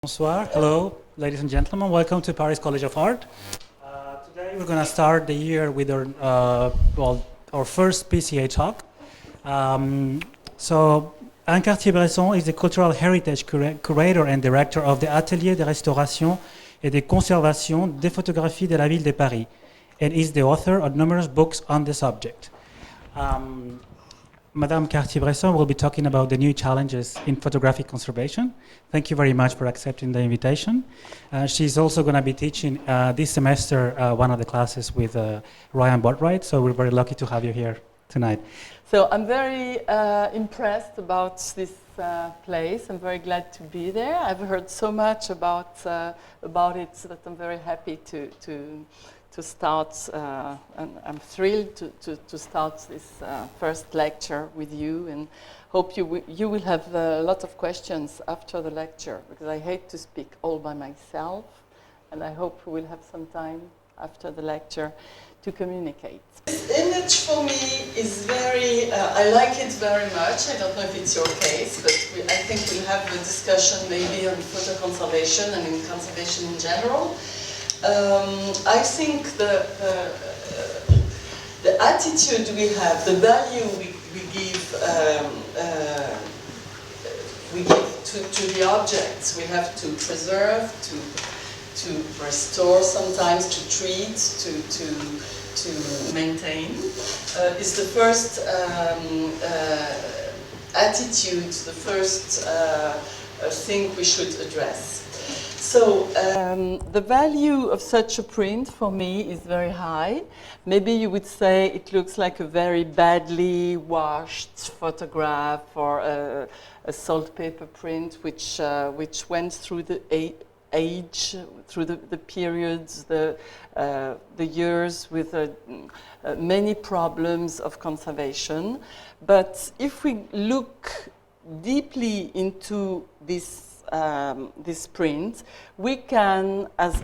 Bonsoir. Hello, ladies and gentlemen. Welcome to Paris College of Art. Today we're going to start the year with our first PCA talk. So, Henri Cartier-Bresson is the Cultural Heritage Curator and Director of the Atelier de Restauration et de Conservation des Photographies de la Ville de Paris, and is the author of numerous books on the subject. Madame Cartier-Bresson will be talking about the new challenges in photographic conservation. Thank you very much for accepting the invitation. She's also going to be teaching this semester one of the classes with Ryan Botwright, so we're very lucky to have you here tonight. So I'm very impressed about this place. I'm very glad to be there. I've heard so much about it that I'm very happy to start, and I'm thrilled to start this first lecture with you, and hope you will have a lot of questions after the lecture, because I hate to speak all by myself, and I hope we will have some time after the lecture to communicate. This image for me is very, I like it very much. I don't know if it's your case, but I think we'll have a discussion maybe on photo conservation and in conservation in general. I think the attitude we have, the value we give to the objects, we have to preserve, to restore, sometimes to treat, to maintain, is the first attitude, the first thing we should address. So the value of such a print for me is very high. Maybe you would say it looks like a very badly washed photograph or a salt paper print which went through the age, through the periods, the years with many problems of conservation. But if we look deeply into this print, we can, as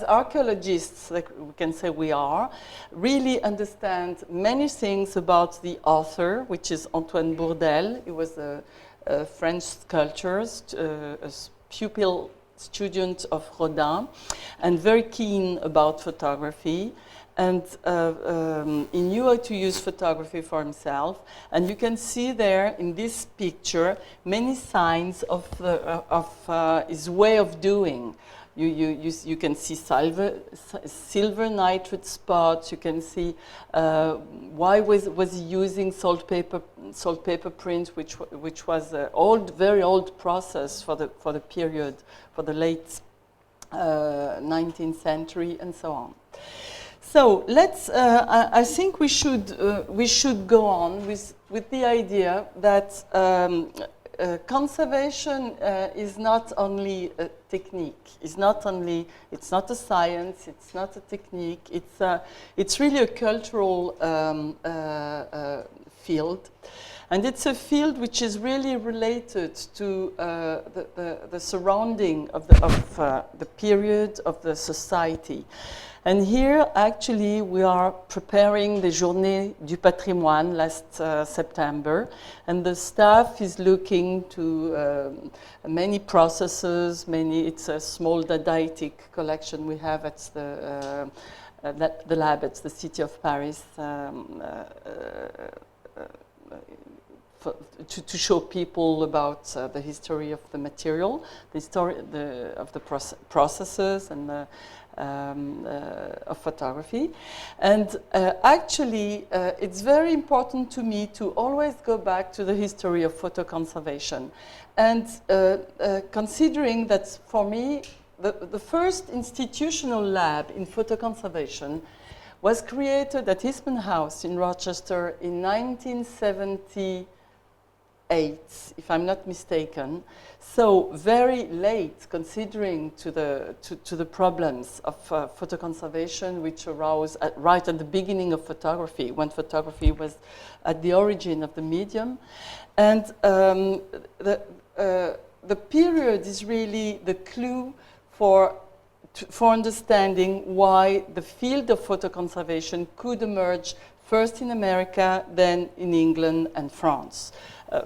archaeologists, like we can say we are, really understand many things about the author, which is Antoine Bodell. He was a French sculptor, a pupil student of Rodin, and very keen about photography. And he knew how to use photography for himself. And you can see there in this picture many signs of his way of doing. You can see silver nitrate spots. You can see why was he using salt paper print, which was an very old process for the period, for the late 19th century, and so on. So let's. I think we should go on with the idea that conservation is not only a technique. It's not a science. It's not a technique. It's really a cultural field, and it's a field which is really related to the surrounding of the period of the society. And here, actually, we are preparing the Journée du Patrimoine last September, and the staff is looking to many processes. It's a small didactic collection we have at the lab at the City of Paris to show people about the history of the material, the history of the processes and of photography. And actually, it's very important to me to always go back to the history of photo conservation. And considering that for me, the first institutional lab in photo conservation was created at Eastman House in Rochester in 1978, if I'm not mistaken. So very late, considering to the problems of photo conservation, which arose right at the beginning of photography, when photography was at the origin of the medium, and the period is really the clue for understanding why the field of photo conservation could emerge first in America, then in England and France.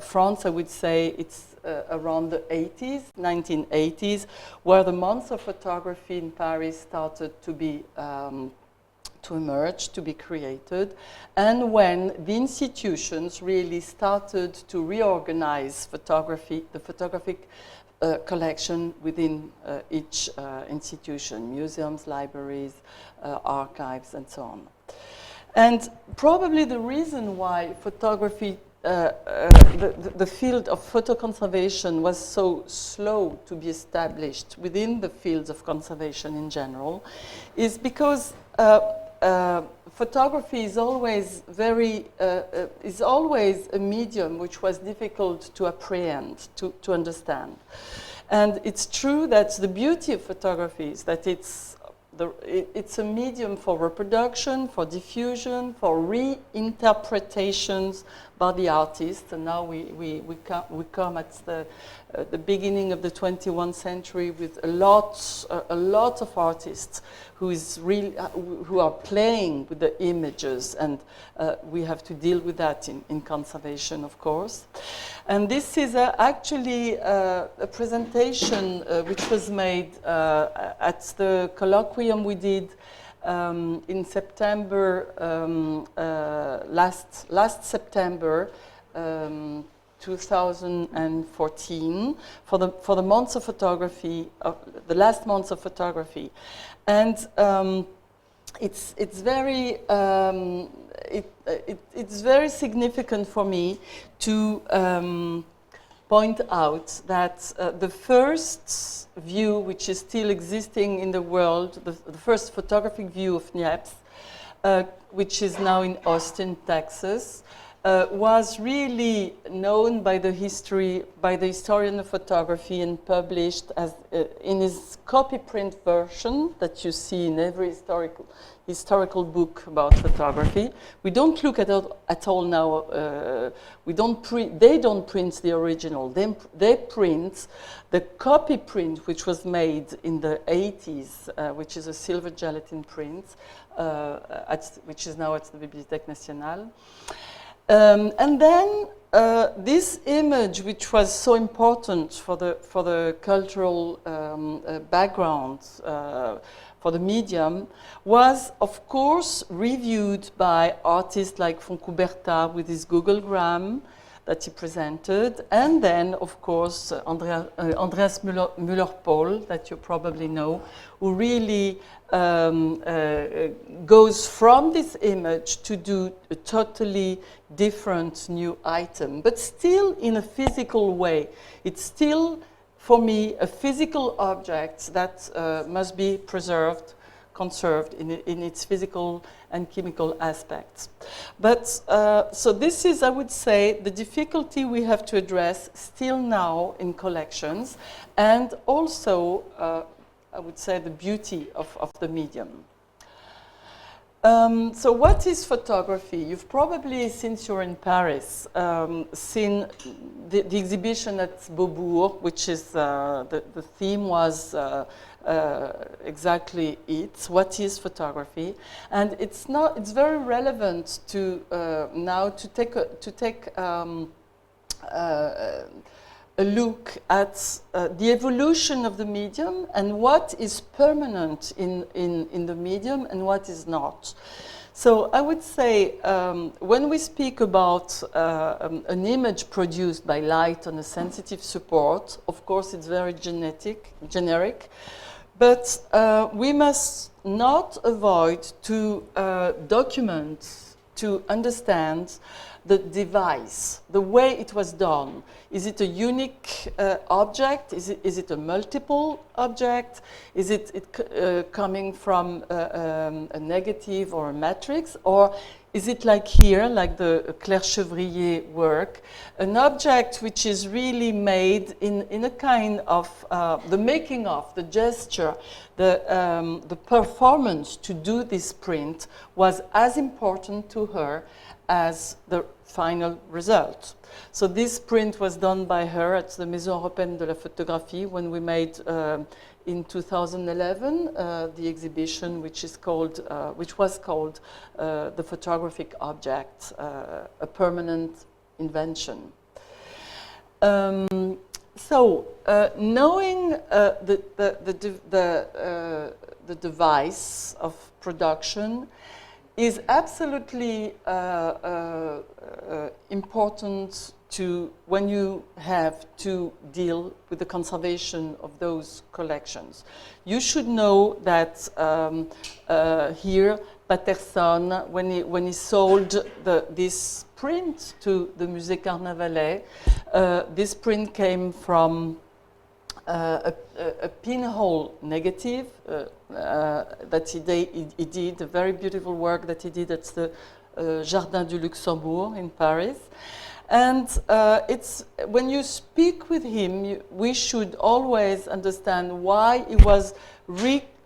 France, I would say it's around the 80s, 1980s, where the months of photography in Paris started to be to emerge, to be created, and when the institutions really started to reorganize photography, the photographic collection within each institution, museums, libraries, archives, and so on. And probably the reason why photography, the field of photo conservation was so slow to be established within the fields of conservation in general is because photography is always is always a medium which was difficult to apprehend, to understand. And it's true that the beauty of photography is that it's a medium for reproduction, for diffusion, for reinterpretations by the artist. And now we come at the beginning of the 21st century with a lot of artists who are playing with the images, and we have to deal with that in conservation, of course. And this is actually a presentation which was made at the colloquium we did in September, last September, 2014, for the months of photography, the last months of photography, and it's very it's very significant for me to point out that the first view, which is still existing in the world, the first photographic view of Niepce, which is now in Austin, Texas, was really known by the historian of photography and published as in his copy print version that you see in every historical book about photography. We don't look at all now. They don't print the original. They print the copy print, which was made in the 80s, which is a silver gelatin print, which is now at the Bibliothèque Nationale. And then this image, which was so important for the cultural background, for the medium, was of course reviewed by artists like Foncouberta with his Googlegram that he presented, and then of course Andreas Müller-Pohl, that you probably know, who really goes from this image to do a totally different new item, but still in a physical way. It's still, for me, a physical object that must be preserved, conserved in its physical and chemical aspects. But so this is, I would say, the difficulty we have to address still now in collections, and also I would say the beauty of the medium. So what is photography? You've probably, since you're in Paris, seen the exhibition at Beaubourg, which is the theme was exactly it. What is photography? And it's very relevant to now to take a look at the evolution of the medium and what is permanent in the medium and what is not. So I would say when we speak about an image produced by light on a sensitive support, of course it's very generic, but we must not avoid to document, to understand the device, the way it was done. Is it a unique object? Is it a multiple object? Is it coming from a negative or a matrix? Or is it like here, like the Claire Chevrier work, an object which is really made in a kind of the making of, the gesture, the performance to do this print was as important to her as the final result. So this print was done by her at the Maison Européenne de la Photographie when we made in 2011 the exhibition which was called The Photographic Object, a Permanent Invention. Knowing the device of production is absolutely important to when you have to deal with the conservation of those collections. You should know that here Patterson, when he sold this print to the Musée Carnavalet, this print came from a pinhole negative that he did, a very beautiful work that he did at the Jardin du Luxembourg in Paris. And it's when you speak with him, we should always understand why he was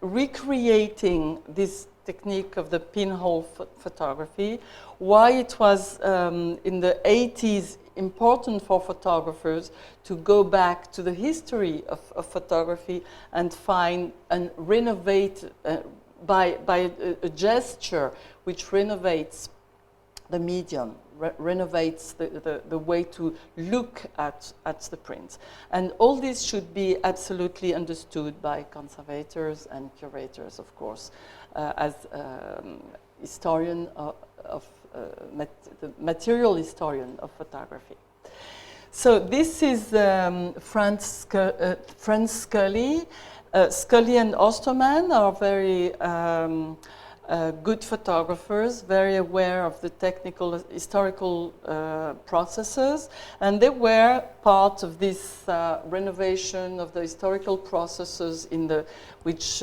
recreating this technique of the pinhole photography, why it was in the 80s important for photographers to go back to the history of photography and find and renovate by a gesture which renovates the medium, renovates the way to look at the prints. And all this should be absolutely understood by conservators and curators, of course, as historian of the material historian of photography. So this is Franz Scully. Scully and Osterman are very good photographers, very aware of the technical, historical processes, and they were part of this renovation of the historical processes in the which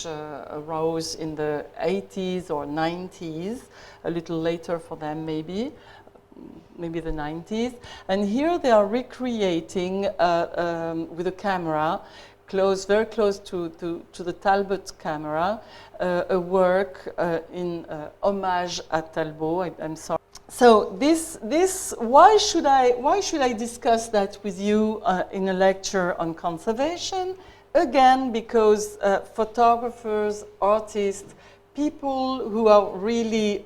arose in the 80s or 90s, a little later for them maybe the 90s. And here they are recreating with a camera very close to the Talbot camera, a work in homage à Talbot. I'm sorry. So why should I discuss that with you in a lecture on conservation? Again, because photographers, artists, people who are really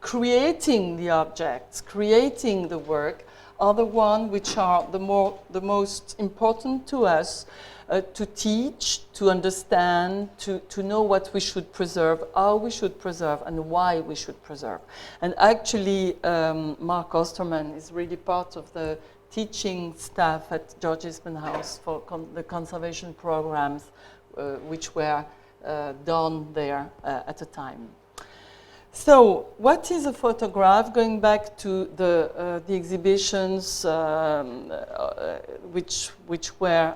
creating the objects, creating the work, are the ones which are the most important to us. To teach, to understand, to know what we should preserve, how we should preserve, and why we should preserve. And actually, Mark Osterman is really part of the teaching staff at George Eastman House for the conservation programs which were done there at the time. So, what is a photograph? Going back to the exhibitions which were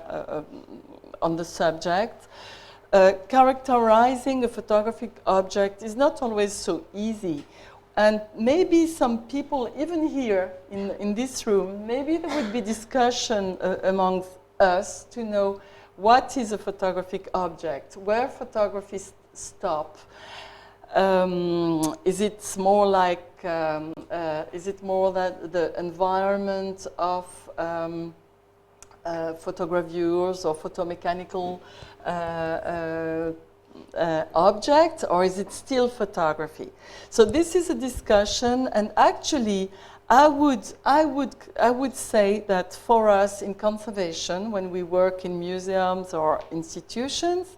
on the subject, characterizing a photographic object is not always so easy. And maybe some people, even here in this room, maybe there would be discussion amongst us to know what is a photographic object, where photography stop. Is it more like, is it more that the environment of photogravures or photomechanical object, or is it still photography? So this is a discussion, and actually I would say that for us in conservation, when we work in museums or institutions,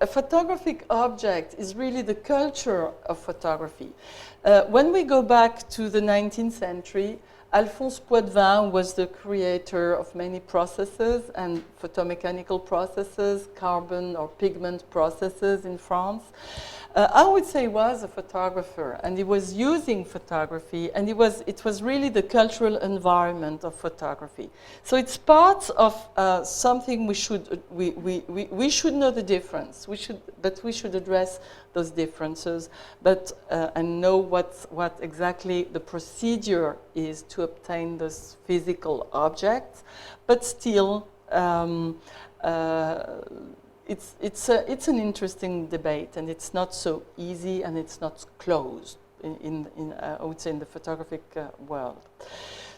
a photographic object is really the culture of photography. When we go back to the 19th century, Alphonse Poitvin was the creator of many processes and photomechanical processes, carbon or pigment processes in France. I would say he was a photographer, and he was using photography, and it was really the cultural environment of photography. So it's part of something we should know the difference. We should address those differences, and know what exactly the procedure is to obtain those physical objects, but still. It's an interesting debate, and it's not so easy, and it's not closed I would say in the photographic world.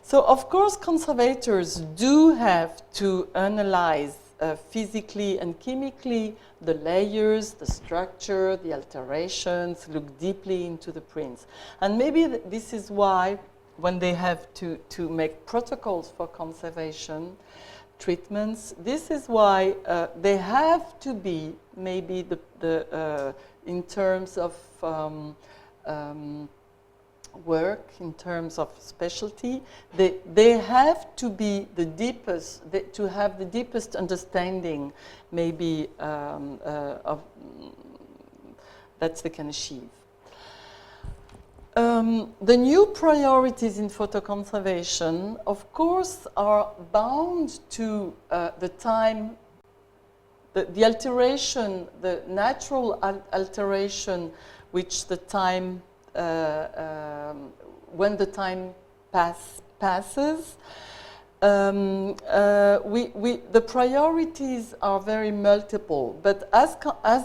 So of course conservators do have to analyze physically and chemically the layers, the structure, the alterations, look deeply into the prints. And maybe this is why when they have to make protocols for conservation treatments, this is why they have to be maybe in terms of work, in terms of specialty, they have to be the deepest, to have the deepest understanding maybe of that they can achieve. The new priorities in photo conservation, of course, are bound to the time, the alteration, the natural alteration, which the time, when the time passes. The priorities are very multiple, but as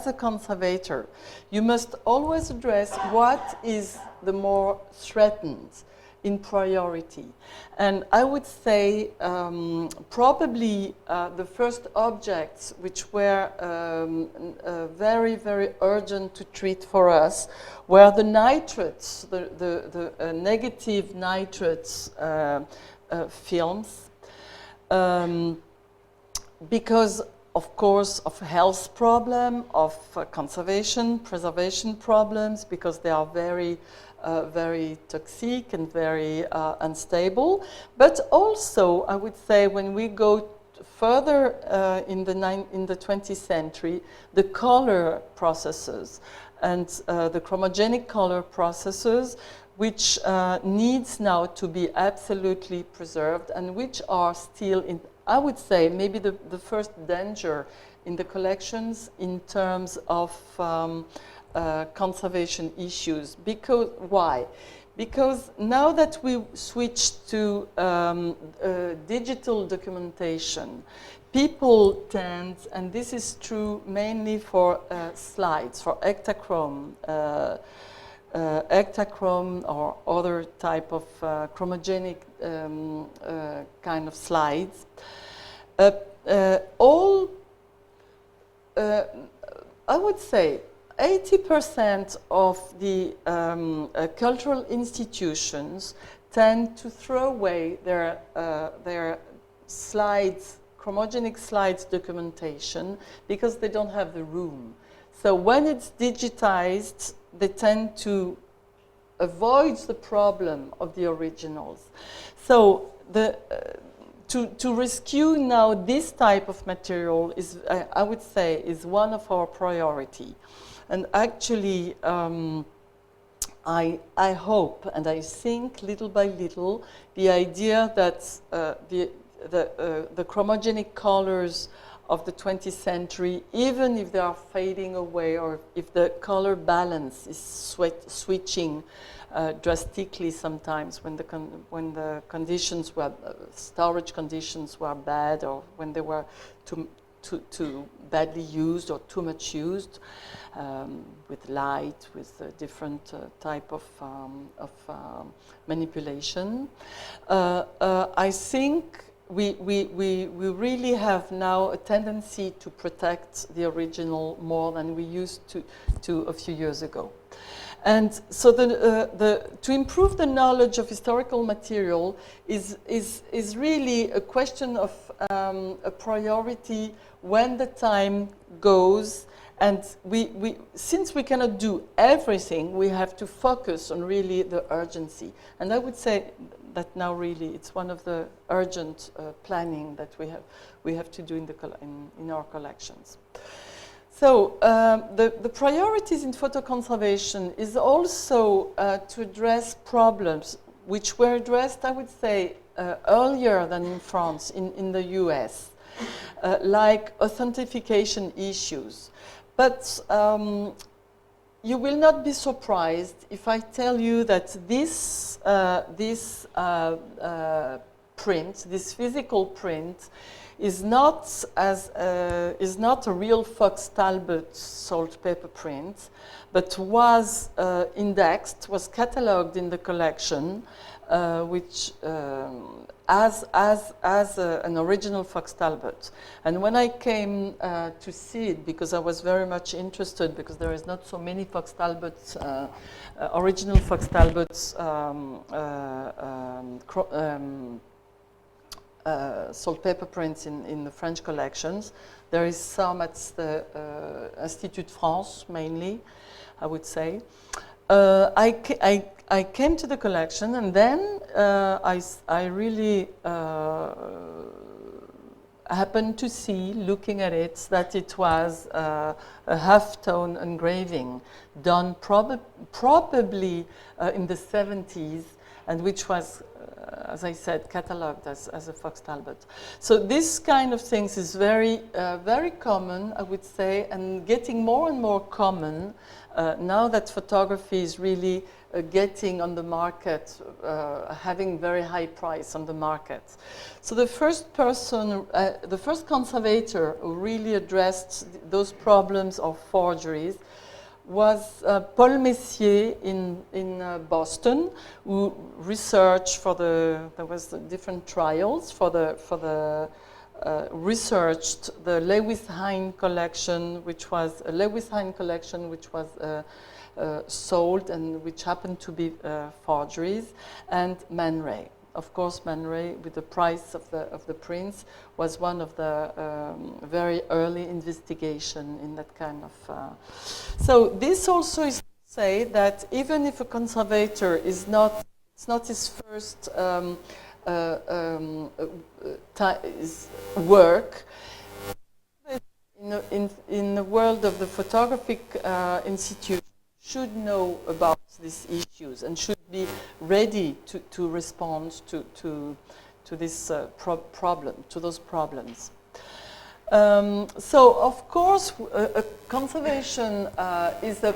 a conservator, you must always address what is the more threatened in priority. And I would say probably the first objects which were very, very urgent to treat for us were the nitrates, the negative nitrates films, because of course of health problem, of conservation, preservation problems, because they are very very toxic and very unstable. But also, I would say, when we go further in the 20th century, the color processes and the chromogenic color processes, which needs now to be absolutely preserved and which are still, in, I would say, maybe the first danger in the collections in terms of conservation issues. Because why? Because now that we switched to digital documentation, people tend, and this is true mainly for slides, for Ektachrome, Ektachrome or other type of chromogenic kind of slides, I would say 80% of the cultural institutions tend to throw away their slides, chromogenic slides documentation, because they don't have the room. So when it's digitized, they tend to avoid the problem of the originals. So to rescue now this type of material is, I would say, is one of our priority. And actually, I hope and I think little by little, the idea that the chromogenic colors of the 20th century, even if they are fading away or if the color balance is switching drastically sometimes when the conditions were, storage conditions were bad, or when they were too badly used or too much used, with light, with different type of manipulation. I think we really have now a tendency to protect the original more than we used to a few years ago. And so to improve the knowledge of historical material is really a question of a priority when the time goes. And since we cannot do everything, we have to focus on really the urgency. And I would say that now really it's one of the urgent planning that we have to do in our collections. So the priorities in photo conservation is also to address problems which were addressed, I would say, earlier than in France, in the US, like authentication issues. But you will not be surprised if I tell you that this print, this physical print, is not a real Fox Talbot salt paper print, but was indexed, was catalogued in the collection, which as an original Fox Talbot. And when I came to see it, because I was very much interested, because there is not so many Fox Talbots, original Fox Talbots salt paper prints in the French collections. There is some at the Institut France, mainly, I would say. I came to the collection, and then I really happened to see, looking at it, that it was a half-tone engraving done probably in the 70s, and which was, as I said, catalogued as a Fox Talbot. So this kind of things is very common, I would say, and getting more and more common now that photography is really getting on the market, having very high price on the market. So the first person, the first conservator who really addressed those problems of forgeries was Paul Messier in Boston, who researched there was different trials researched the Lewis Hine collection, which was a Lewis Hine collection which was sold and which happened to be forgeries, and Man Ray. Of course, Man Ray, with the price of the prints, was one of the very early investigation in that kind of. So this also is to say that even if a conservator is not, it's not his first work. In the world of the Photographic Institute, should know about these issues and should be ready to respond to this problem, to those problems. So, of course, conservation is a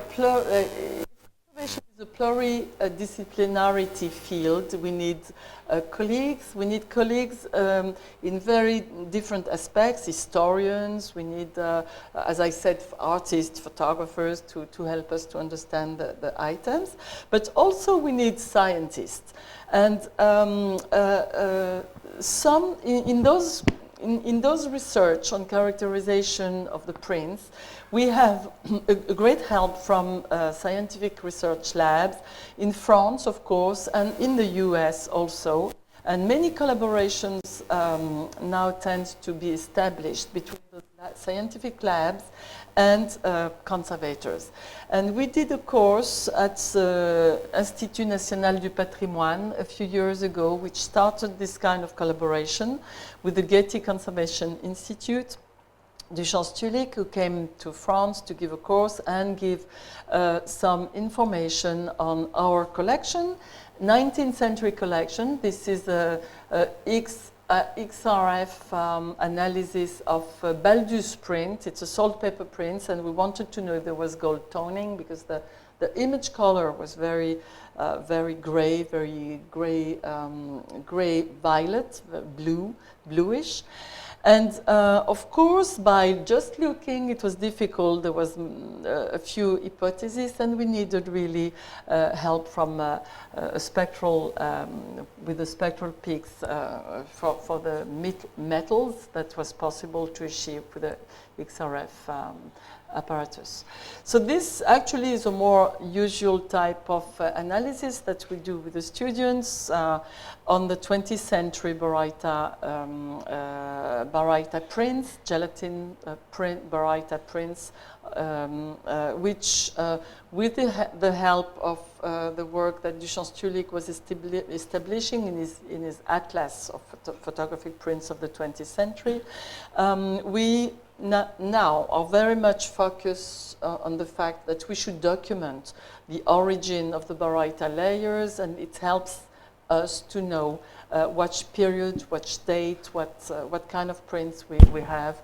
pluridisciplinarity field. We need colleagues. We need colleagues in very different aspects. Historians. We need, as I said, artists, photographers to help us to understand the items. But also we need scientists. And some in those research on characterization of the prints, we have a great help from scientific research labs in France, of course, and in the US also. And many collaborations now tend to be established between the scientific labs and conservators. And we did a course at the Institut National du Patrimoine a few years ago, which started this kind of collaboration with the Getty Conservation Institute. Duchamp-Stulik, who came to France to give a course and give some information on our collection, 19th century collection. This is a XRF analysis of Baldus print. It's a salt paper print, and we wanted to know if there was gold toning, because the image color was very gray, very gray, violet, bluish. And of course, by just looking, it was difficult. There was a few hypotheses, and we needed really help from a spectral, with the spectral peaks for the metals that was possible to achieve with the XRF apparatus. So this actually is a more usual type of analysis that we do with the students on the 20th century Baryta prints, gelatin print, Baryta prints, which with the help of the work that Duchamp-Stulik was establishing in his atlas of photographic prints of the 20th century, we now are very much focused on the fact that we should document the origin of the Baryta layers, and it helps us to know which period, which date, what kind of prints we have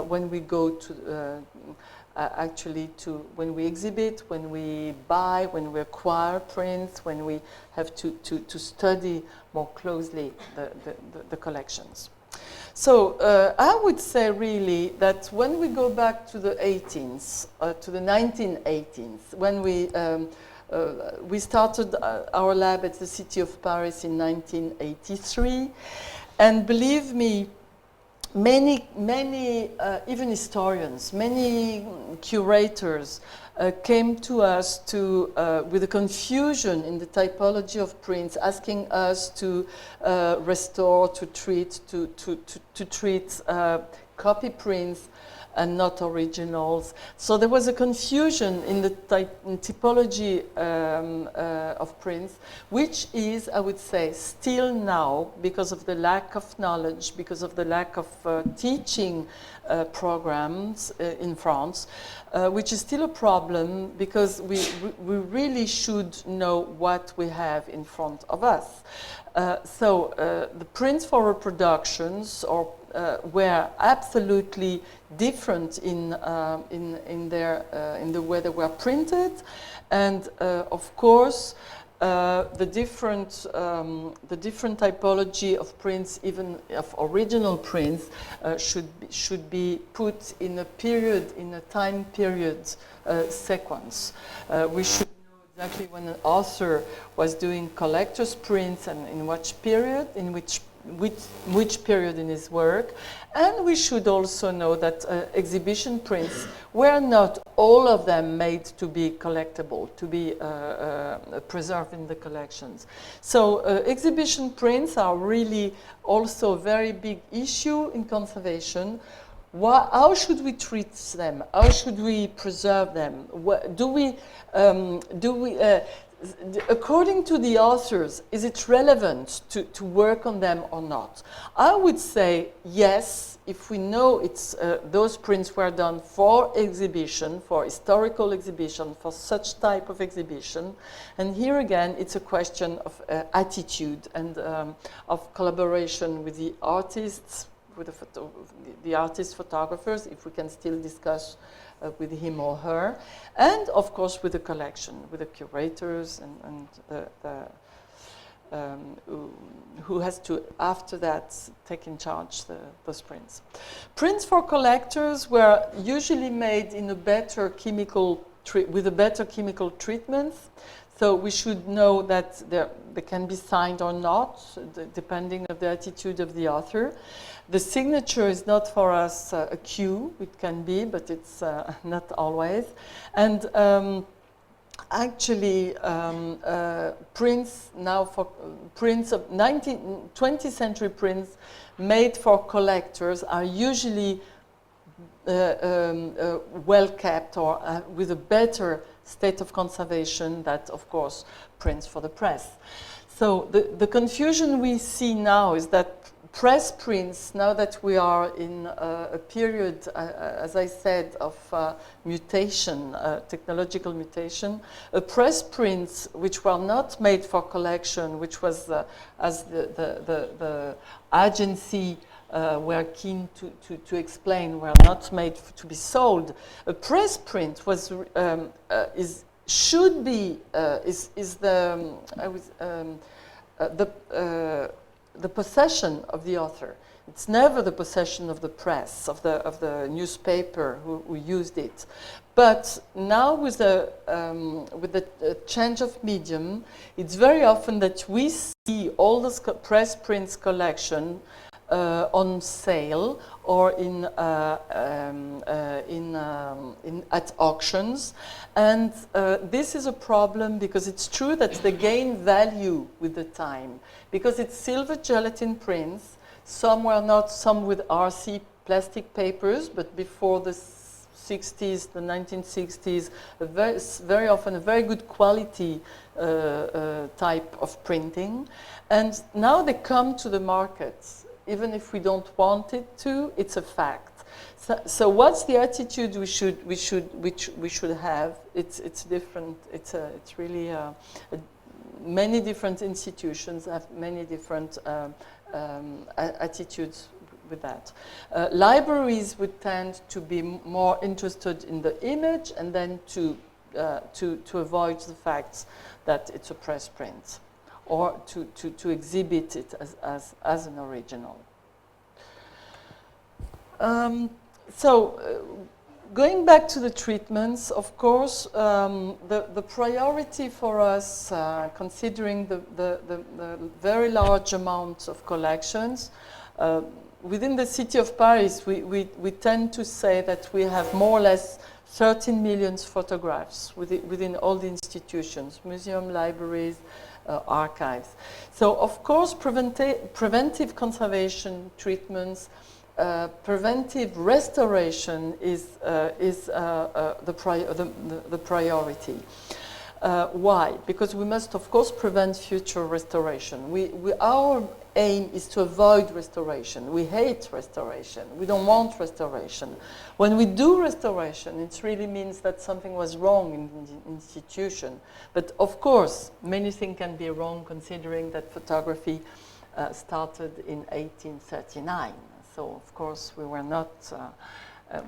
when we go to when we exhibit, when we buy, when we acquire prints, when we have to study more closely the collections. So I would say really that when we go back to the 18th, to the 1918th, when we started our lab at the City of Paris in 1983, and believe me, many even historians, many curators came to us with a confusion in the typology of prints, asking us to restore, to treat copy prints and not originals. So there was a confusion in the typology of prints, which is, I would say, still now, because of the lack of knowledge, because of the lack of teaching programs in France, which is still a problem, because we really should know what we have in front of us. So the prints for reproductions were absolutely different in the way they were printed, and of course the different typology of prints, even of original prints, should be put in a time period sequence. We should know exactly when an author was doing collector's prints and in which period, which period in his work, and we should also know that exhibition prints were not all of them made to be collectible, to be preserved in the collections. So exhibition prints are really also a very big issue in conservation. How should we treat them? How should we preserve them? According to the authors, is it relevant to work on them or not? I would say yes, if we know those prints were done for exhibition, for historical exhibition, for such type of exhibition. And here again, it's a question of attitude and of collaboration with the artists, with the artist photographers, if we can still discuss with him or her, and of course with the collection, with the curators and who has to, after that, take in charge those prints. Prints for collectors were usually made in with a better chemical treatment. So we should know that they can be signed or not, depending on the attitude of the author. The signature is not for us a cue. It can be, but it's not always. And actually, prints now for prints of 20th century prints made for collectors are usually well kept or with a better state of conservation that, of course, prints for the press. So the confusion we see now is that press prints, now that we are in a period, as I said, of mutation, technological mutation, press prints which were not made for collection, which was, as the agency were keen to explain, were not made to be sold. A press print was the possession of the author. It's never the possession of the press, of the newspaper who used it. But now with the change of medium, it's very often that we see all the press prints collection on sale or at auctions, and this is a problem because it's true that they gain value with the time, because it's silver gelatin prints. Some were not, some with RC plastic papers, but before the 60s, the 1960s, very often a very good quality type of printing, and now they come to the markets. Even if we don't want it to, it's a fact. So what's the attitude we should have? It's different. It's really many different institutions have many different attitudes with that. Libraries would tend to be more interested in the image and then to avoid the fact that it's a press print, or to exhibit it as an original. Going back to the treatments, of course, the priority for us, considering the very large amount of collections, within the city of Paris, we tend to say that we have more or less 13 million photographs within all the institutions, museum, libraries, archives. So, of course, preventive conservation treatments, preventive restoration is the priority. Why? Because we must, of course, prevent future restoration. Our aim is to avoid restoration. We hate restoration. We don't want restoration. When we do restoration, it really means that something was wrong in the institution. But of course, many things can be wrong considering that photography started in 1839. So of course, we were not,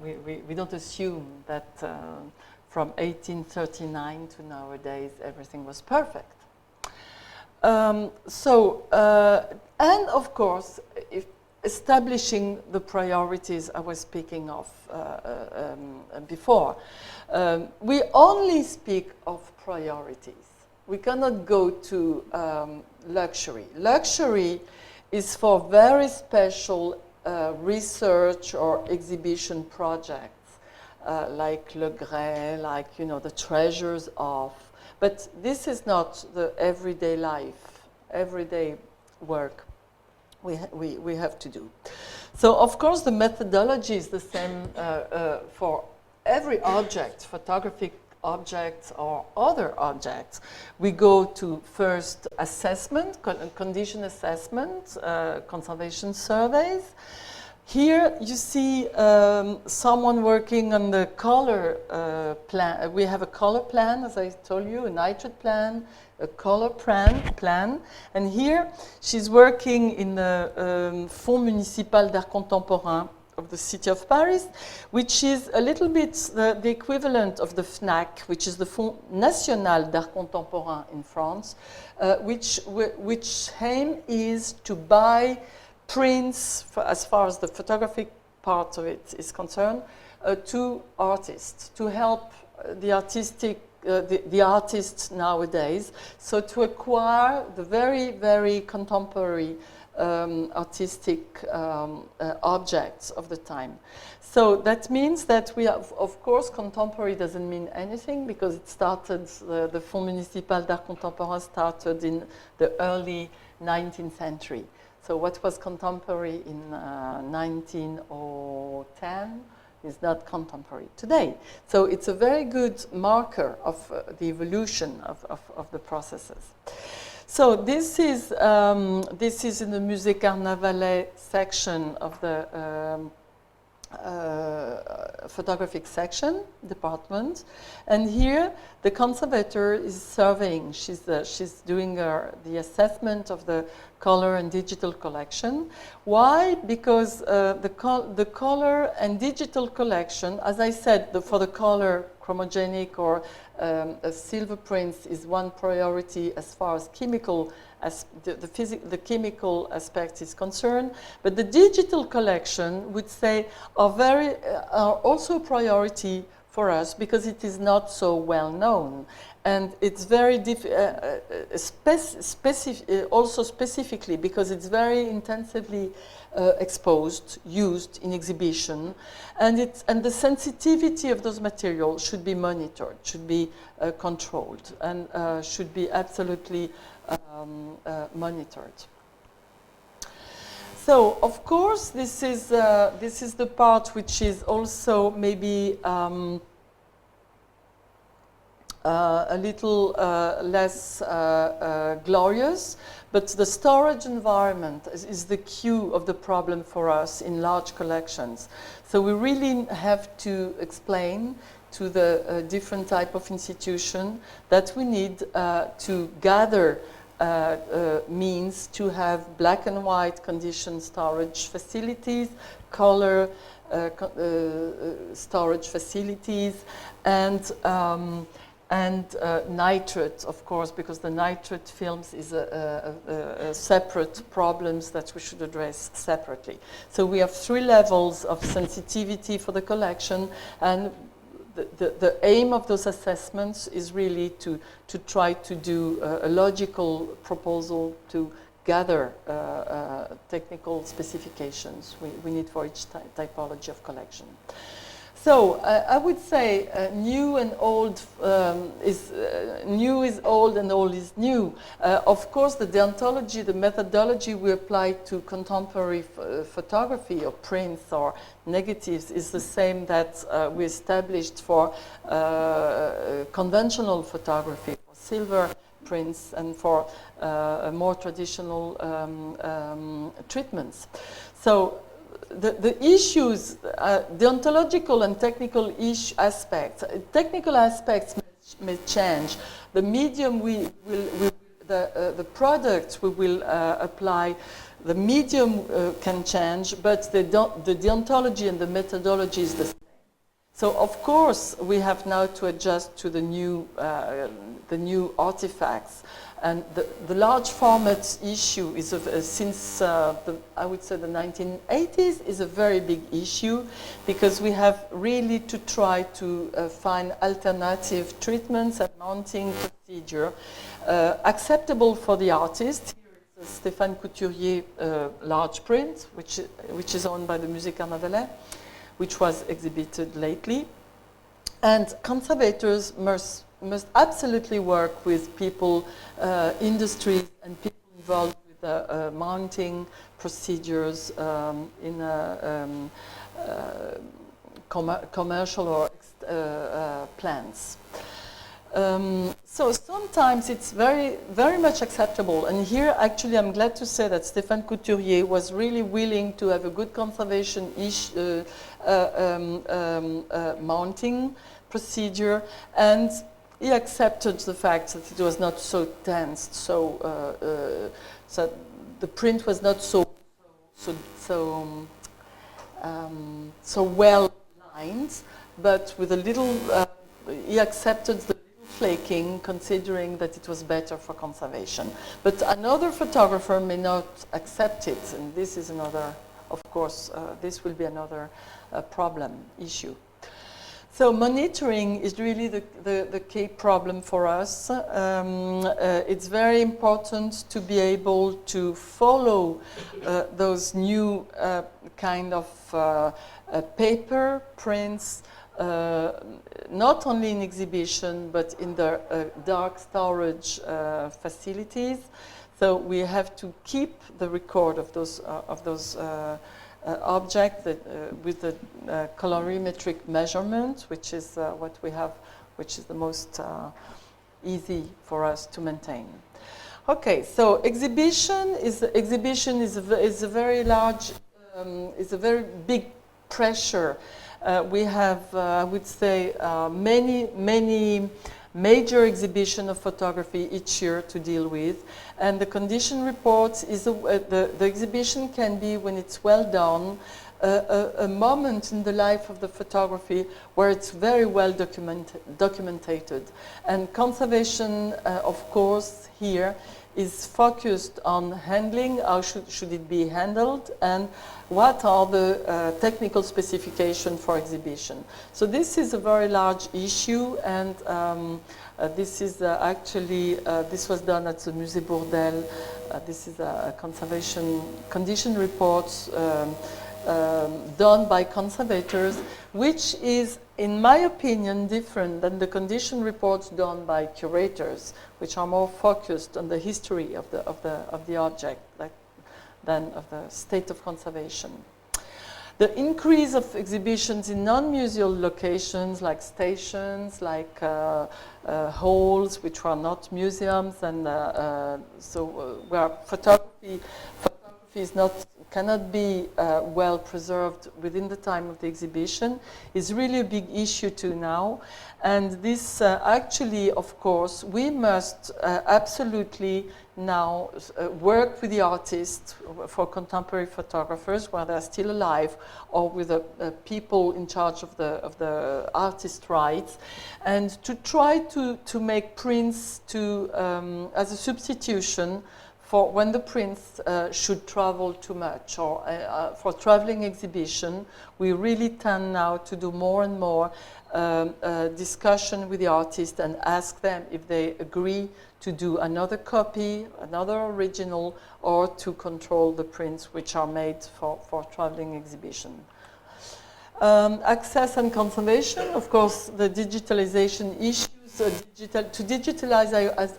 we don't assume that from 1839 to nowadays, everything was perfect. And of course, establishing the priorities I was speaking of before. We only speak of priorities. We cannot go to luxury. Luxury is for very special research or exhibition projects, like Le Gray, like, you know, the treasures of. But this is not the everyday life, everyday work we have to do. So, of course, the methodology is the same for every object, photographic objects or other objects. We go to first assessment, condition assessment, conservation surveys. Here you see someone working on the color plan. We have a color plan, as I told you, a nitrate plan, a color plan. And here she's working in the Fonds Municipal d'Art Contemporain of the city of Paris, which is a little bit the equivalent of the FNAC, which is the Fonds National d'Art Contemporain in France, which aim is to buy prints, as far as the photographic part of it is concerned, to artists, to help the artists nowadays. So to acquire the very, very contemporary artistic objects of the time. So that means that we have, of course, contemporary doesn't mean anything because it started, the Fonds Municipal d'Art Contemporain started in the early 19th century. So what was contemporary in 1910 is not contemporary today. So it's a very good marker of the evolution of the processes. So this is in the Musée Carnavalet section of the photographic section department, and here the conservator is surveying. She's doing the assessment of the color and digital collection. Why? Because the color and digital collection, as I said, for the color, chromogenic or silver prints is one priority as far as chemical, as the chemical aspect is concerned. But the digital collection would say are also a priority for us because it is not so well known. And it's very also specifically because it's very intensively exposed, used in exhibition, and the sensitivity of those materials should be monitored, should be controlled, and should be absolutely monitored. So, of course, this is the part which is also maybe a little less glorious, but the storage environment is the cue of the problem for us in large collections. So we really have to explain to the different type of institution that we need to gather means to have black and white condition storage facilities, color storage facilities, and and nitrate, of course, because the nitrate films is a separate problems that we should address separately. So we have 3 levels of sensitivity for the collection, and the aim of those assessments is really to try to do a logical proposal to gather technical specifications we need for each typology of collection. So I would say new and old new is old and old is new. Of course, the deontology, the methodology we apply to contemporary photography or prints or negatives is the same that we established for conventional photography, for silver prints and for more traditional treatments. So the issues, deontological and technical aspects. Technical aspects may change. The medium the product we will apply, the medium can change, but the deontology and the methodology is the same. So of course we have now to adjust to the new artifacts. And the large format issue is since I would say the 1980s is a very big issue, because we have really to try to find alternative treatments and mounting procedure acceptable for the artist. Here is a Stéphane Couturier large print, which is owned by the Musée Carnavalet, which was exhibited lately. And conservators must absolutely work with people, industries, and people involved with mounting procedures in commercial or plants. So sometimes it's very, very much acceptable. And here, actually, I'm glad to say that Stéphane Couturier was really willing to have a good conservation mounting procedure, and he accepted the fact that it was not so dense, so the print was not so well lined, but with a little. He accepted the little flaking, considering that it was better for conservation. But another photographer may not accept it, and this is another. Of course, this will be another issue. So monitoring is really the key problem for us. It's very important to be able to follow those new kind of paper prints, not only in exhibition, but in the dark storage facilities. So we have to keep the record of those object with the colorimetric measurement, which is what we have, which is the most easy for us to maintain. Okay, so exhibition is a very large, is a very big pressure. We have, I would say, many major exhibition of photography each year to deal with, and the condition reports is the exhibition can be, when it's well done, a moment in the life of the photography where it's very well documented. And conservation, of course, here is focused on handling, how should it be handled, and what are the technical specifications for exhibition. So this is a very large issue, and this is actually, this was done at the Musée Bodell. This is a conservation condition report done by conservators, which is, in my opinion, different than the condition reports done by curators, which are more focused on the history of the object than of the state of conservation. The increase of exhibitions in non-museal locations, like stations, like halls, which are not museums, and so where photography cannot be well preserved within the time of the exhibition is really a big issue too now. And this actually, of course, we must absolutely now work with the artists for contemporary photographers while they're still alive, or with the people in charge of the artist rights, and to try to make prints as a substitution for when the prints should travel too much, or for traveling exhibition. We really tend now to do more and more discussion with the artist and ask them if they agree to do another copy, another original, or to control the prints which are made for traveling exhibition. Access and conservation, of course, the digitalization issues. To digitalize,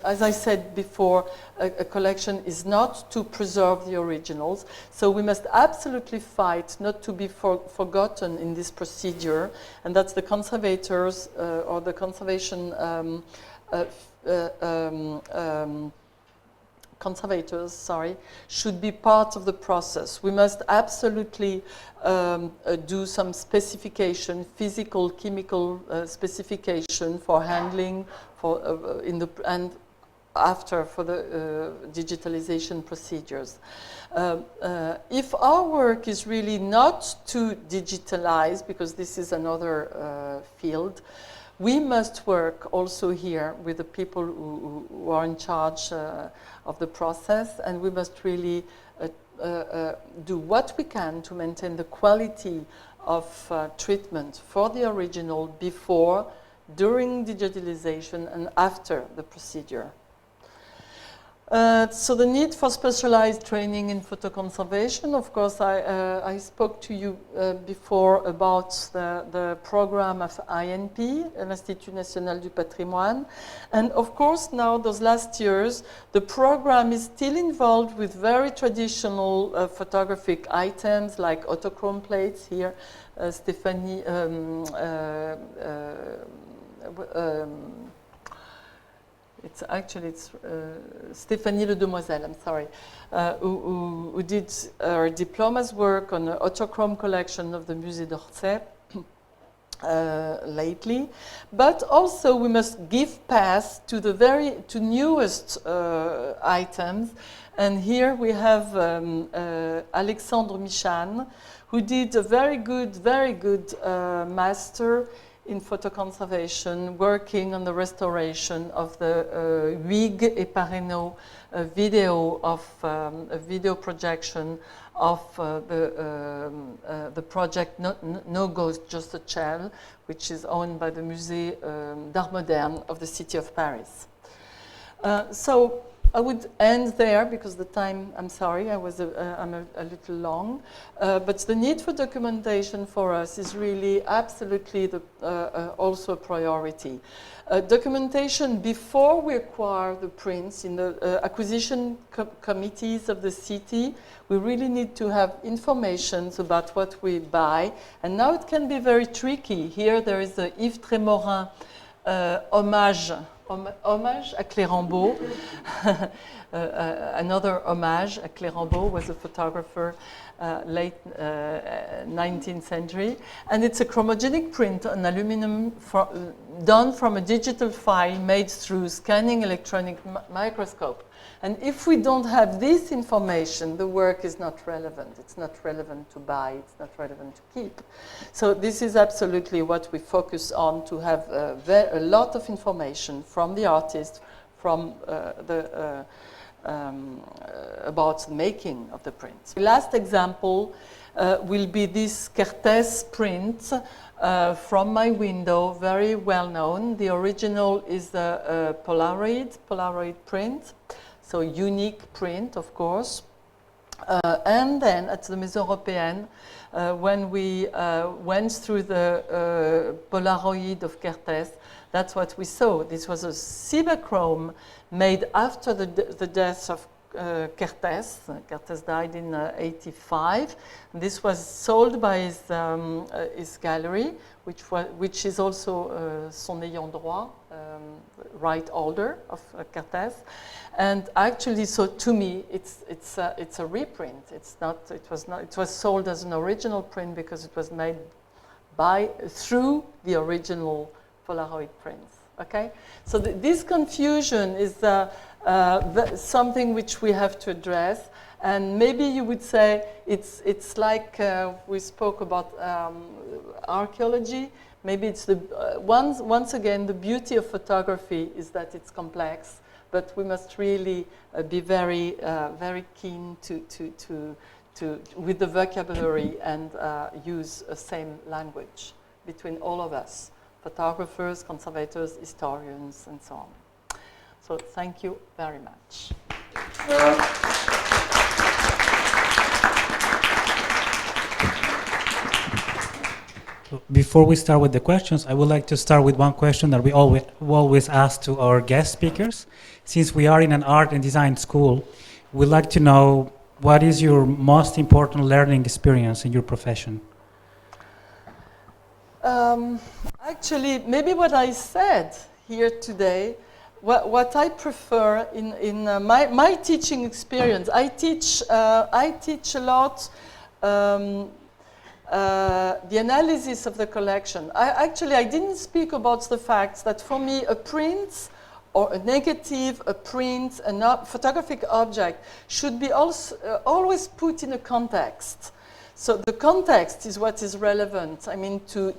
as I said before, a collection is not to preserve the originals. So we must absolutely fight not to be forgotten in this procedure, and that's the conservators or the conservation conservators, sorry, should be part of the process. We must absolutely do some specification, physical, chemical specification for handling, for and after for the digitalization procedures. If our work is really not to digitalize, because this is another field, we must work also here with the people who are in charge of the process, and we must really do what we can to maintain the quality of treatment for the original before, during digitalization, and after the procedure. So the need for specialized training in photo conservation, of course, I spoke to you before about the program of INP, l'Institut National du Patrimoine. And of course, now, those last years, the program is still involved with very traditional photographic items like autochrome plates here. Stephanie Stéphanie Le Demoiselle, I'm sorry, who did her diploma's work on the autochrome collection of the Musée d'Orsay lately. But also we must give path to the newest items. And here we have Alexandre Michan, who did a very good master in photo conservation, working on the restoration of the Huyghe et Parenot video of a video projection of the project No Ghost, Just a Shell, which is owned by the Musée d'Art Moderne of the city of Paris. So I would end there because the time, I'm sorry, I'm a little long. But the need for documentation for us is really absolutely also a priority. Documentation before we acquire the prints in the acquisition committees of the city. We really need to have information about what we buy. And now it can be very tricky. Here there is a Yves Trémorin hommage à Clérambault. Another homage. Clérambault was a photographer late 19th century. And it's a chromogenic print on aluminum done from a digital file made through scanning electronic microscope. And if we don't have this information, the work is not relevant. It's not relevant to buy. It's not relevant to keep. So this is absolutely what we focus on, to have a lot of information from the artist, from about the making of the print. The last example will be this Kertész print from my window, very well known. The original is a Polaroid print. So unique print, of course. And then at the Maison Européenne, when we went through the Polaroid of Kertész, that's what we saw. This was a Cibachrome made after the death of Kertész. Kertész died in 85. This was sold by his gallery, which is also son ayant droit, right holder of Kertész. And actually, so to me, it's a reprint. It was sold as an original print because it was made through the original Polaroid prints. Okay, so this confusion is something which we have to address, and maybe you would say it's like we spoke about archaeology. Maybe it's once again the beauty of photography is that it's complex, but we must really be very very keen to with the vocabulary and use a same language between all of us. Photographers, conservators, historians, and so on. So thank you very much. Before we start with the questions, I would like to start with one question that we always ask to our guest speakers. Since we are in an art and design school, we'd like to know what is your most important learning experience in your profession? Actually, maybe what I said here today, what I prefer in my teaching experience, I teach a lot the analysis of the collection. I didn't speak about the fact that for me a print or a negative, a print, a photographic object should be also always put in a context. So the context is what is relevant. I mean, to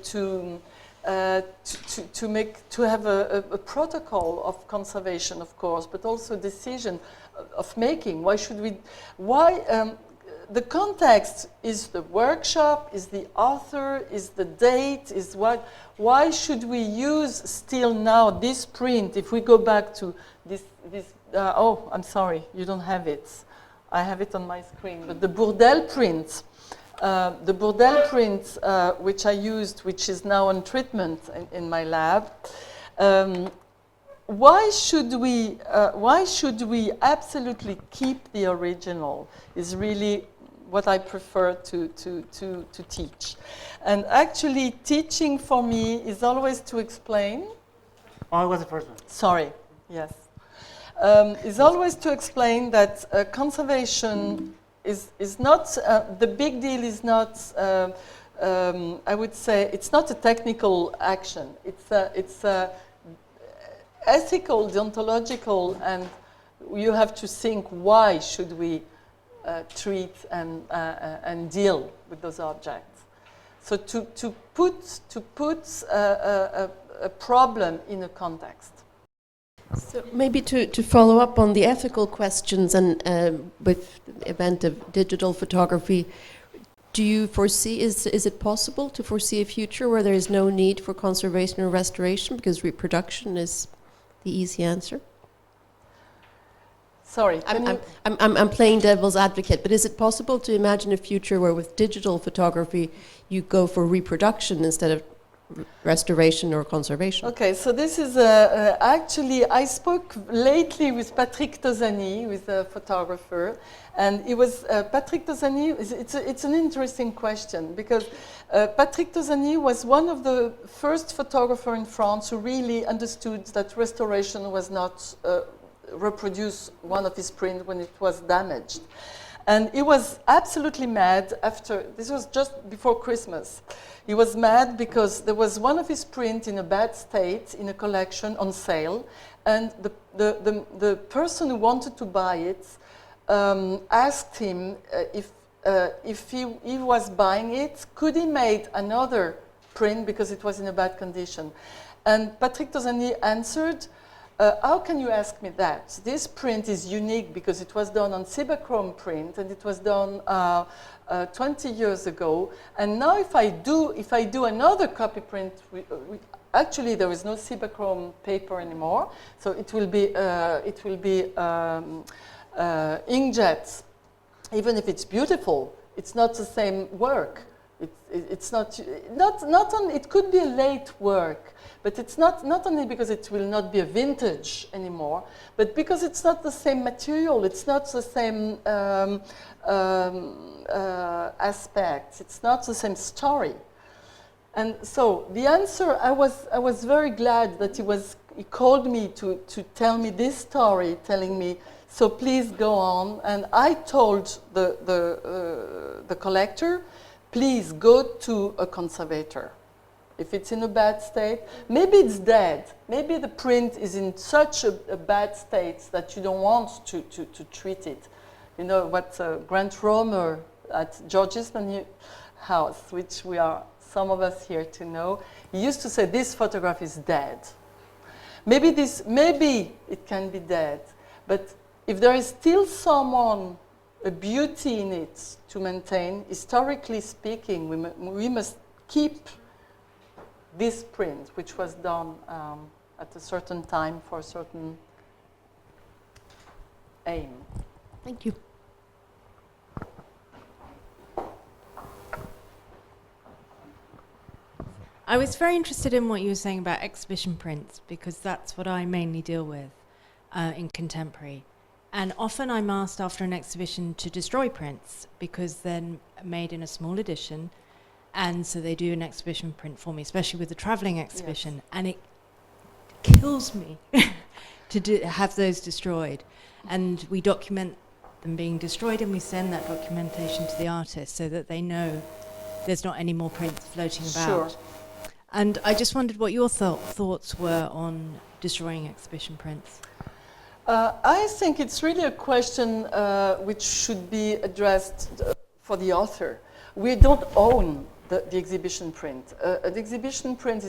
have a protocol of conservation, of course, but also decision of making. The context is the workshop, is the author, is the date, is what. Why should we use still now this print? If we go back to this. Oh, I'm sorry, you don't have it. I have it on my screen. But the Bodell print. The Bodell print, which I used, which is now on treatment in my lab. Why should we absolutely keep the original? Is really what I prefer to teach. And actually, teaching for me is always to explain. Oh, it was the first one. Sorry. Yes. Is always to explain that conservation. Is not the big deal. Is not. I would say it's not a technical action. It's ethical, deontological, and you have to think why should we treat and deal with those objects. So to put a problem in a context. So maybe to follow up on the ethical questions and with the event of digital photography, do you foresee, is it possible to foresee a future where there is no need for conservation or restoration because reproduction is the easy answer? Sorry, I'm playing devil's advocate, but is it possible to imagine a future where with digital photography you go for reproduction instead of restoration or conservation? Okay, so this is actually I spoke lately with Patrick Tosani, who is a photographer, and it was Patrick Tosani. It's an interesting question because Patrick Tosani was one of the first photographers in France who really understood that restoration was not reproduce one of his prints when it was damaged. And he was absolutely mad after, this was just before Christmas. He was mad because there was one of his prints in a bad state in a collection on sale, and the person who wanted to buy it asked him if he was buying it, could he make another print because it was in a bad condition. And Patrick Tosani answered, how can you ask me that? This print is unique because it was done on Cibachrome print and it was done 20 years ago. And now if I do another copy print, actually there is no Cibachrome paper anymore, so it will be inkjet. Even if it's beautiful, it's not the same work It's not only, it could be a late work, but it's not only because it will not be a vintage anymore, but because it's not the same material, it's not the same aspects, it's not the same story. And so the answer, I was very glad that he called me to tell me this story, telling me, so please go on. And I told the collector, please go to a conservator. If it's in a bad state, maybe it's dead. Maybe the print is in such a bad state that you don't want to treat it. You know what Grant Romer at George Eastman House, which we are some of us here to know, he used to say, this photograph is dead. Maybe it can be dead, but if there is still a beauty in it to maintain, historically speaking, we must keep this print, which was done at a certain time for a certain aim. Thank you. I was very interested in what you were saying about exhibition prints, because that's what I mainly deal with in contemporary. And often I'm asked after an exhibition to destroy prints because they're made in a small edition, and so they do an exhibition print for me, especially with the traveling exhibition, yes. And it kills me to have those destroyed. And we document them being destroyed, and we send that documentation to the artist so that they know there's not any more prints floating about. Sure. And I just wondered what your thoughts were on destroying exhibition prints. I think it's really a question which should be addressed for the author. We don't own the exhibition print. An exhibition print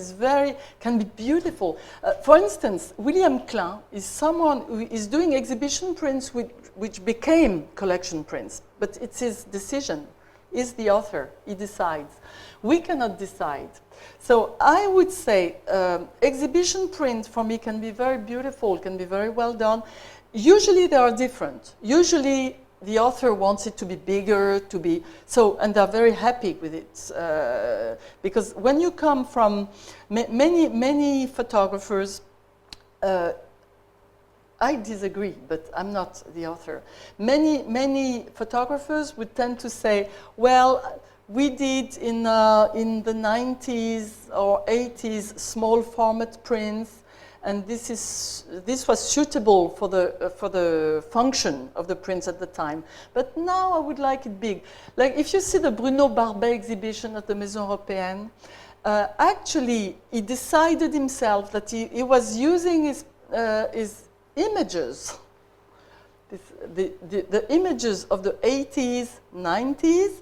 can be beautiful. For instance, William Klein is someone who is doing exhibition prints which became collection prints, but it's his decision. He's the author, he decides. We cannot decide. So I would say exhibition print for me can be very beautiful, can be very well done. Usually they are different. Usually the author wants it to be bigger, and they're very happy with it. Because when you come from many photographers, I disagree, but I'm not the author. Many photographers would tend to say, well, we did in the 90s or 80s small format prints, and this was suitable for the function of the prints at the time. But now I would like it big. Like if you see the Bruno Barbet exhibition at the Maison Européenne, actually he decided himself that he was using his images, the images of the 80s, 90s,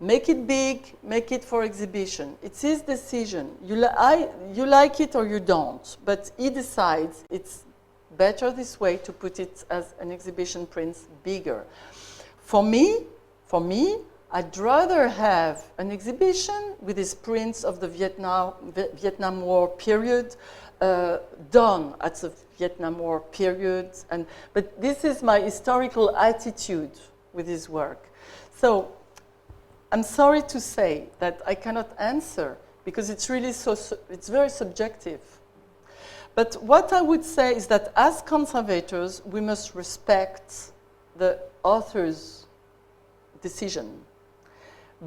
make it big, make it for exhibition. It's his decision. You like it or you don't, but he decides it's better this way to put it as an exhibition print bigger. For me, I'd rather have an exhibition with his prints of the Vietnam War period done at the Vietnam War period. But this is my historical attitude with his work. So I'm sorry to say that I cannot answer because it's really it's very subjective. But what I would say is that as conservators, we must respect the author's decision.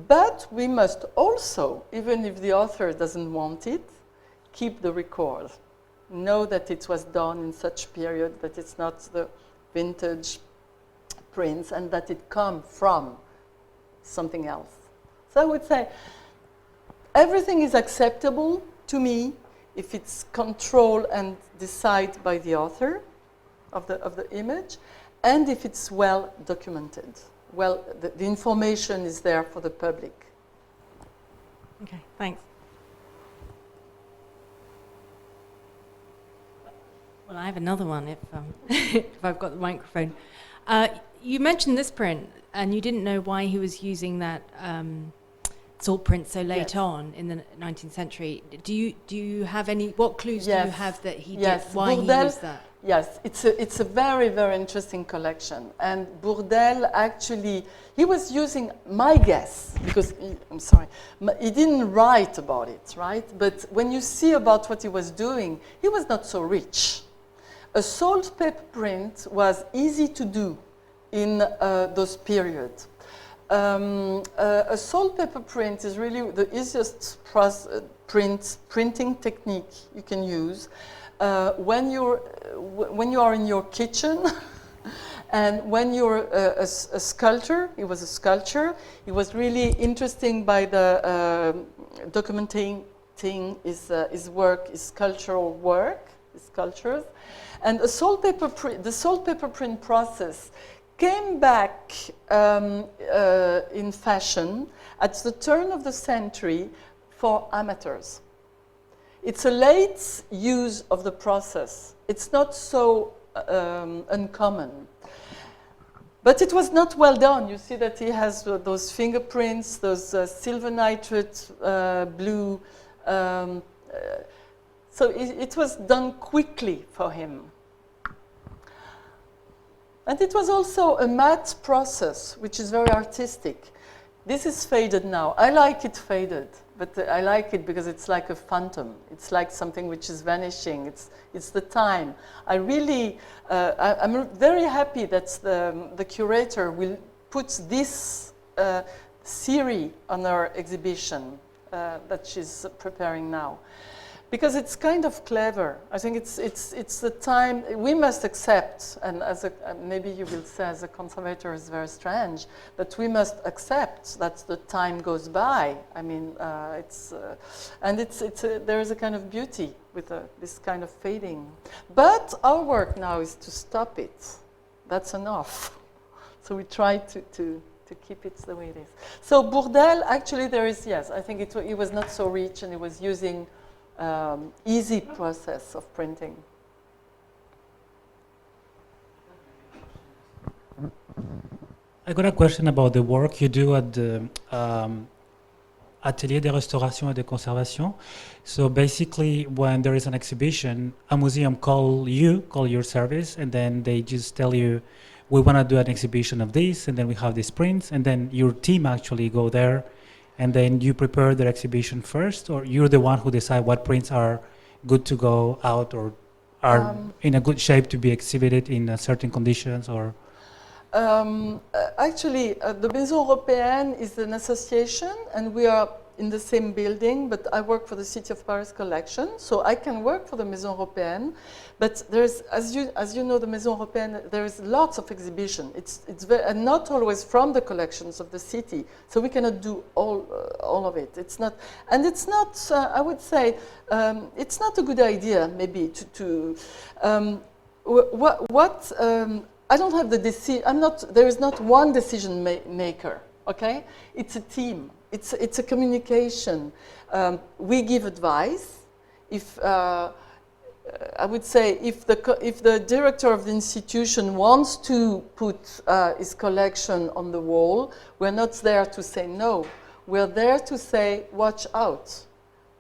But we must also, even if the author doesn't want it, keep the record. Know that it was done in such period, that it's not the vintage prints, and that it comes from something else. So I would say everything is acceptable to me if it's controlled and decided by the author of the image, and if it's well documented. Well, the information is there for the public. Okay, thanks. Well, I have another one if I've got the microphone. You mentioned this print, and you didn't know why he was using that salt print so late on in the 19th century. Do you have any? What clues do you have that he did? Why he used that? Yes, it's a very, very interesting collection. And Bodell actually, he was using, my guess, because, I'm sorry, he didn't write about it, right? But when you see about what he was doing, he was not so rich. A salt paper print was easy to do in those periods. A salt paper print is really the easiest printing technique you can use. When you are in your kitchen and when you're a sculptor, he was a sculptor, he was really interesting by the documenting his work, his sculptural work, his sculptures. And the salt paper print process came back in fashion at the turn of the century for amateurs. It's a late use of the process. It's not so uncommon. But it was not well done. You see that he has those fingerprints, those silver nitrate blue. So it was done quickly for him. And it was also a matte process, which is very artistic. This is faded now. I like it faded. But I like it because it's like a phantom. It's like something which is vanishing. It's the time. I'm very happy that the curator will put this series on our exhibition that she's preparing now. Because it's kind of clever. I think it's the time we must accept, and maybe you will say as a conservator is very strange, but we must accept that the time goes by. I mean, there is a kind of beauty with this kind of fading. But our work now is to stop it. That's enough. So we try to keep it the way it is. So Bodell, actually, there is, yes, I think he was not so rich, and he was using easy process of printing. I got a question about the work you do at the Atelier de Restauration et de Conservation. So basically, when there is an exhibition, a museum call your service, and then they just tell you, we want to do an exhibition of this, and then we have these prints, and then your team actually go there, and then you prepare their exhibition first, or you're the one who decide what prints are good to go out or are in a good shape to be exhibited in certain conditions, or? Actually, the Maison Européenne is an association, and we are in the same building, but I work for the City of Paris collection, so I can work for the Maison Européenne. But there's, as you know, the Maison Européenne, there is lots of exhibition. It's very, and not always from the collections of the city, so we cannot do all of it. It's not, and it's not. I would say it's not a good idea, maybe I don't have the decision. There is not one decision maker. Okay, it's a team. It's a communication. We give advice. If I would say, if the director of the institution wants to put his collection on the wall, we're not there to say no. We're there to say, watch out.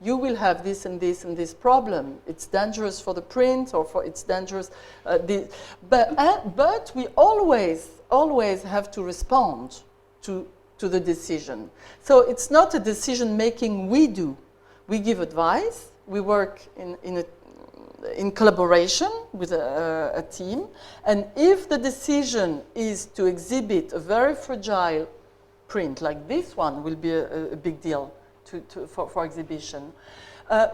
You will have this and this and this problem. It's dangerous for the print, or it's dangerous. But we always have to respond to the decision. So it's not a decision making we do. We give advice. We work in collaboration with a team. And if the decision is to exhibit a very fragile print, like this one will be a big deal for exhibition,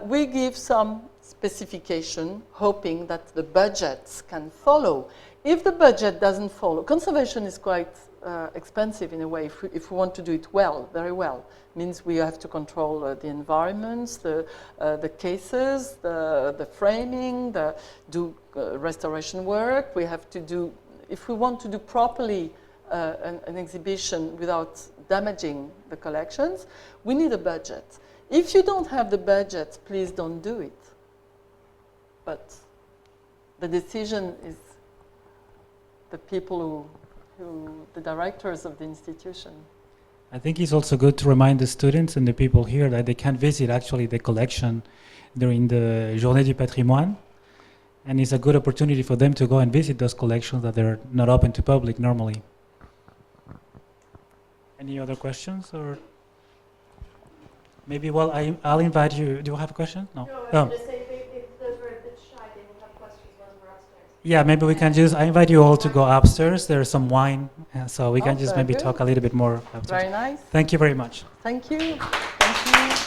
we give some specification, hoping that the budgets can follow. If the budget doesn't follow, conservation is quite expensive in a way. If we want to do it well, very well, means we have to control the environments, the cases, the framing, do restoration work. We have to do, if we want to do properly an exhibition without damaging the collections, we need a budget. If you don't have the budget, please don't do it. But the decision is the people the directors of the institution. I think it's also good to remind the students and the people here that they can visit actually the collection during the Journée du Patrimoine. And it's a good opportunity for them to go and visit those collections that they're not open to public normally. Any other questions, or maybe, well, I'll invite you. Do you have a question? No. No, I was going to say if those were a bit shy, they will have questions when we're upstairs. Yeah, maybe we can just. I invite you all to go upstairs. There's some wine, so we can just very maybe good. talk a little bit more upstairs. Very nice. Thank you very much. Thank you. Thank you.